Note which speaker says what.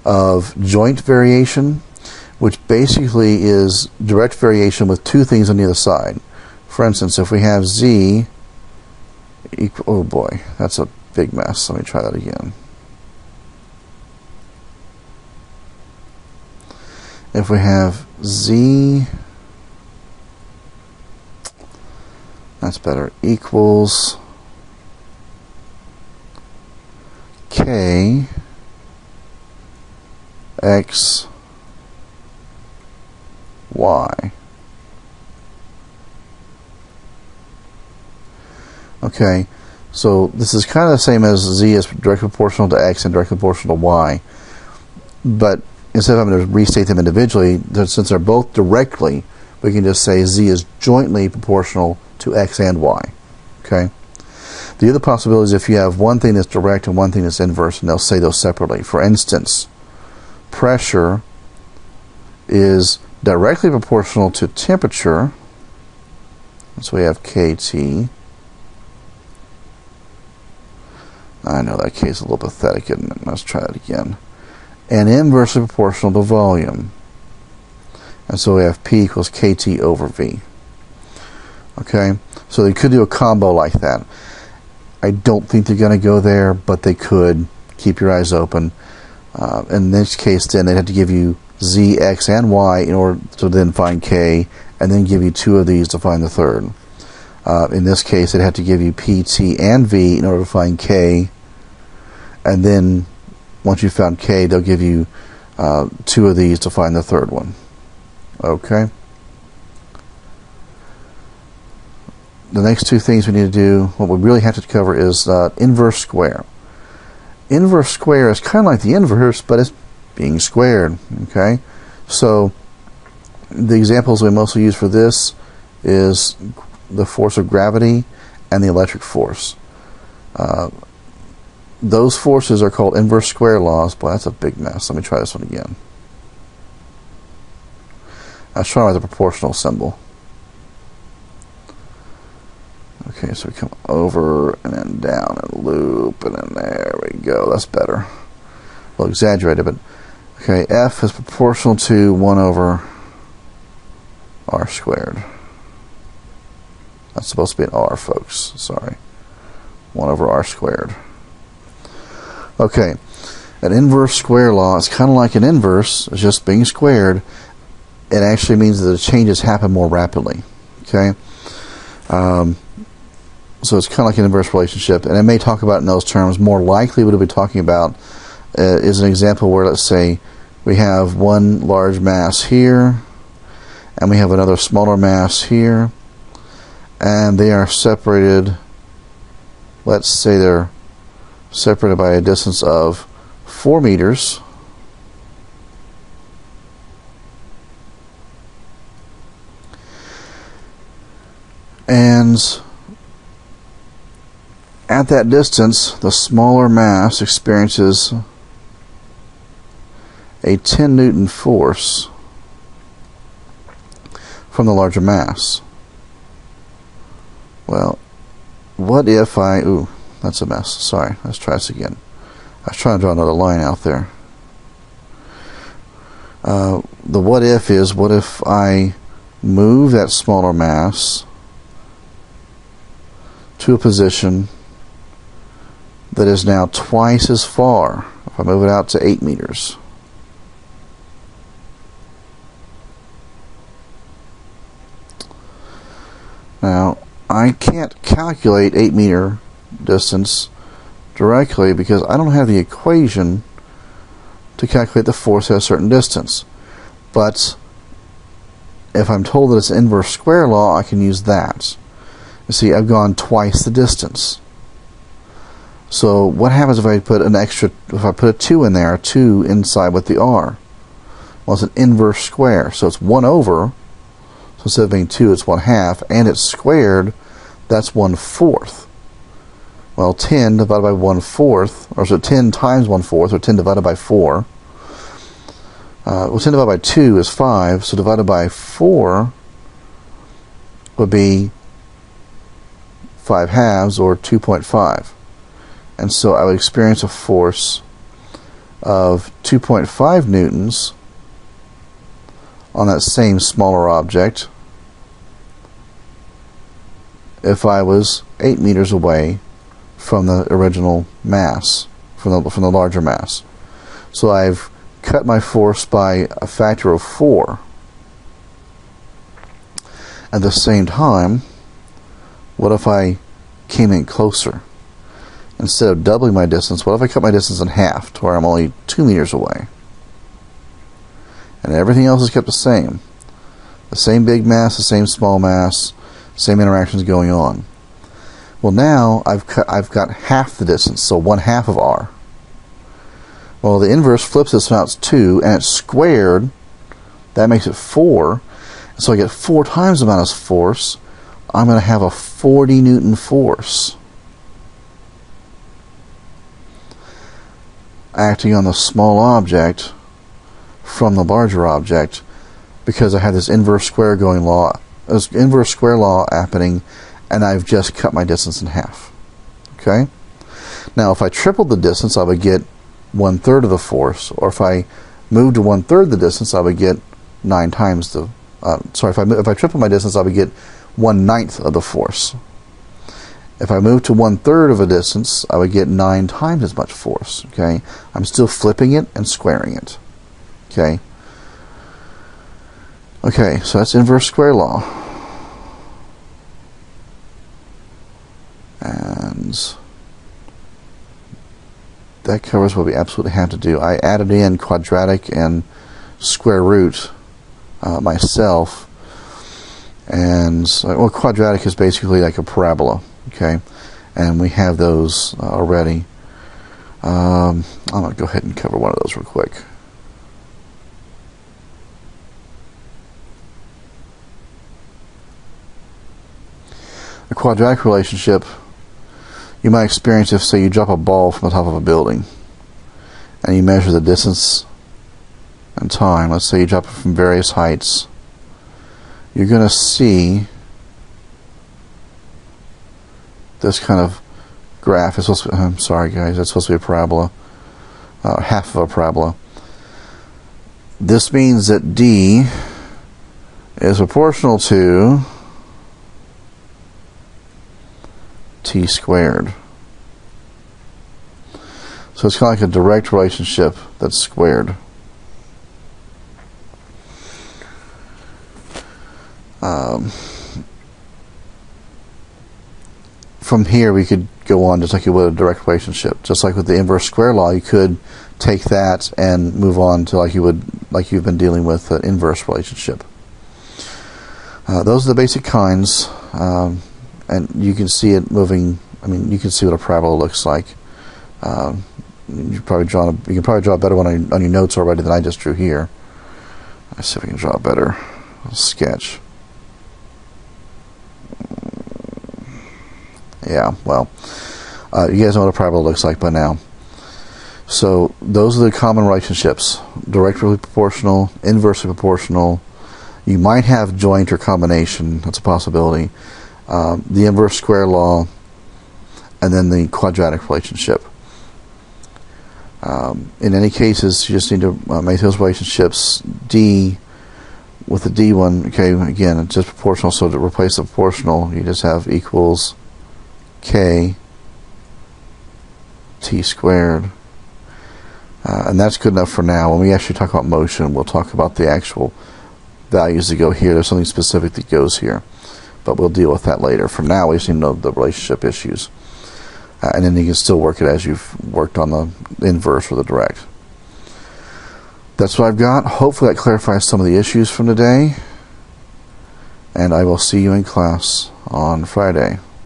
Speaker 1: of joint variation, which basically is direct variation with two things on the other side. For instance, if we have z equal, oh boy, that's a big mess. Let me try that again. If we have z, that's better, equals k x y. Okay, so this is kind of the same as z is directly proportional to x and directly proportional to y, but instead of having to restate them individually, since they're both directly, we can just say z is jointly proportional to x and y. Okay. The other possibility is if you have one thing that's direct and one thing that's inverse, and they'll say those separately. For instance, pressure is directly proportional to temperature, so we have kT. I know that case is a little pathetic, isn't it? Let's try it again. And inversely proportional to volume. And so we have P equals kT over V. Okay, so they could do a combo like that. I don't think they're going to go there, but they could. Keep your eyes open. In this case, then they'd have to give you Z, X, and Y in order to then find K, and then give you two of these to find the third. In this case, they'd have to give you P, T, and V in order to find K, and then once you've found K, they'll give you two of these to find the third one. Okay? The next two things we need to do, what we really have to cover is inverse square. Inverse square is kind of like the inverse, but it's being squared. Okay? So the examples we mostly use for this is the force of gravity and the electric force. Those forces are called inverse square laws. Boy, that's a big mess. Let me try this one again. I was trying with the proportional symbol. Okay, so we come over and then down and loop, and then there we go. That's better. A little exaggerated, but okay, F is proportional to 1 over R squared. That's supposed to be an R, folks. Sorry. 1 over R squared. Okay, an inverse square law is kind of like an inverse. It's just being squared. It actually means that the changes happen more rapidly. Okay? So it's kind of like an inverse relationship, and I may talk about it in those terms. More likely what we'll be talking about is an example where, let's say, we have one large mass here, and we have another smaller mass here, and they are separated, let's say they're separated by a distance of 4 meters. And at that distance, the smaller mass experiences a 10 Newton force from the larger mass. Well, what if I... Ooh, that's a mess. Sorry, let's try this again. I was trying to draw another line out there. The what if is, what if I move that smaller mass to a position that is now twice as far? If I move it out to 8 meters. Now, I can't calculate 8 meter distance directly because I don't have the equation to calculate the force at a certain distance. But if I'm told that it's inverse square law, I can use that. You see, I've gone twice the distance. So what happens if I put an extra, if I put a 2 in there, a 2 inside with the R? Well, it's an inverse square, so it's 1 over. So instead of being 2, it's 1/2, and it's squared, that's 1/4. Well, 10 divided by 1/4, or so 10 times 1/4, or 10 divided by 4. Well, 10 divided by 2 is 5, so divided by 4 would be 5/2, or 2.5. And so I would experience a force of 2.5 newtons on that same smaller object if I was 8 meters away from the original mass, from the larger mass. So I've cut my force by a factor of 4. At the same time, what if I came in closer? Instead of doubling my distance, what if I cut my distance in half to where I'm only 2 meters away? And everything else is kept the same. The same big mass, the same small mass, same interactions going on. Well, now I've got half the distance, so 1/2 of r. Well, the inverse flips this, now it's 2, and it's squared. That makes it 4. So I get 4 times the amount of force. I'm going to have a 40 Newton force acting on the small object from the larger object, because I have this inverse square law happening, and I've just cut my distance in half. Okay? Now, if I tripled the distance, I would get 1/3 of the force, or if I moved to 1/3 the distance, I would get 9 times the. If I tripled my distance, I would get 1/9 of the force. If I moved to 1/3 of a distance, I would get 9 times as much force. Okay, I'm still flipping it and squaring it. Okay. Okay, so that's inverse square law, and that covers what we absolutely have to do. I added in quadratic and square root myself, and well, quadratic is basically like a parabola. Okay, and we have those already. I'm going to go ahead and cover one of those real quick. A quadratic relationship you might experience if, say, you drop a ball from the top of a building and you measure the distance and time. Let's say you drop it from various heights. You're going to see this kind of graph. It's supposed to be, I'm sorry guys, that's supposed to be a parabola, half of a parabola. This means that D is proportional to T squared. So it's kind of like a direct relationship that's squared. From here we could go on just like you would a direct relationship. Just like with the inverse square law, you could take that and move on to like you've been dealing with an inverse relationship. Those are the basic kinds, and you can see it moving. I mean, you can see what a parabola looks like. You can probably draw a better one on your notes already than I just drew here. Let's see if we can draw a better sketch. Yeah, well, you guys know what a parabola looks like by now. So those are the common relationships: directly proportional, inversely proportional. You might have joint or combination. That's a possibility. The inverse square law, and then the quadratic relationship. In any cases, you just need to make those relationships. D with the D one, okay, again, it's just proportional, so to replace the proportional, you just have equals K T squared. And that's good enough for now. When we actually talk about motion, we'll talk about the actual values that go here. There's something specific that goes here, but we'll deal with that later. For now, we just need to know the relationship issues. And then you can still work it as you've worked on the inverse or the direct. That's what I've got. Hopefully that clarifies some of the issues from today. And I will see you in class on Friday.